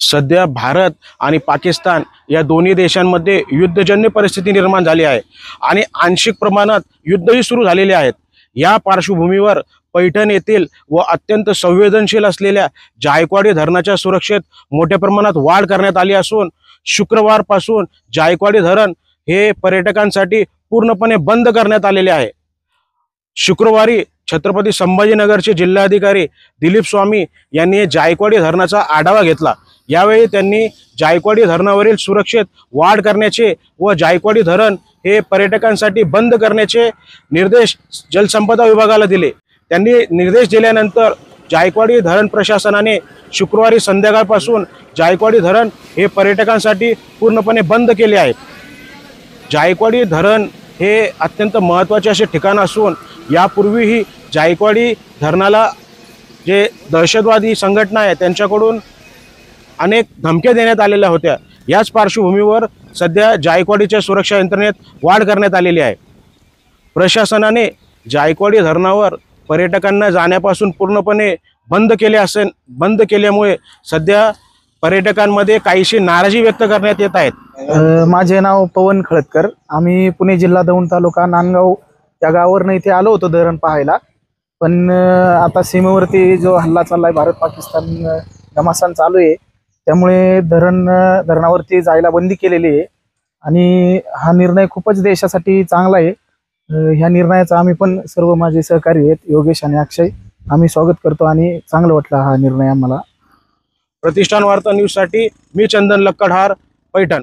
सध्या भारत आणि पाकिस्तान या दोन्ही देशांमध्ये युद्धजन्य परिस्थिती निर्माण झाली आहे आणि आंशिक प्रमाणात युद्धही सुरू झालेले आहेत। या पार्श्वभूमीवर पैठण येथील व अत्यंत संवेदनशील असलेल्या जायकवाडी धरणाच्या सुरक्षेत मोठ्या प्रमाणात वाढ करण्यात आली असून शुक्रवारपासून जायकवाडी धरण हे पर्यटकांसाठी पूर्णपणे बंद करण्यात आलेले आहे। शुक्रवारी छत्रपती संभाजीनगरचे जिल्हाधिकारी दिलीप स्वामी यांनी जायकवाडी धरणाचा आढावा घेतला। यावेळी त्यांनी जायकवाडी धरणावरील सुरक्षेत वाढ करण्याचे व जायकवाडी धरण हे पर्यटकांसाठी बंद करण्याचे निर्देश जलसंपदा विभागाला दिले। त्यांनी निर्देश दिल्यानंतर जायकवाडी धरण प्रशासनाने शुक्रवारी संध्याकाळपासून जायकवाडी धरण हे पर्यटकांसाठी पूर्णपणे बंद केले आहे। जायकवाडी धरण हे अत्यंत महत्त्वाचे असे ठिकाण असून यापूर्वीही जायकवाडी धरणाला जे दहशतवादी संघटना आहे त्यांच्याकडून अनेक धमक्या देण्यात आलेल्या होत्या। याच पार्श्वभूमीवर सध्या जायकवाडीच्या सुरक्षा यंत्रणेत वाढ करण्यात आलेली आहे। प्रशासनाने जायकवाडी धरणावर पर्यटकांना जाण्यापासून पूर्णपणे बंद केल्यामुळे सध्या पर्यटकांमध्ये काहीशी नाराजी व्यक्त करण्यात येत आहेत। माझे नाव पवन खळदकर। आम्ही पुणे जिल्हा दौंड तालुका नांदगाव या गावावरून इथे आलो होतो धरण पाहायला, पण आता सीमेवरती जो हल्ला चाललाय भारत पाकिस्तान घमासान चालू आहे त्यामुळे धरणावरती जायला बंदी केलेली आहे आणि हा निर्णय खूपच देशासाठी चांगला आहे। ह्या निर्णयाचा आम्ही पण सर्व माझे सहकारी आहेत योगेश आणि अक्षय आम्ही स्वागत करतो आणि चांगलं वाटलं हा निर्णय आम्हाला। प्रतिष्ठान वार्ता न्यूज साठी मी चंदन लक्कडहार, पैठण।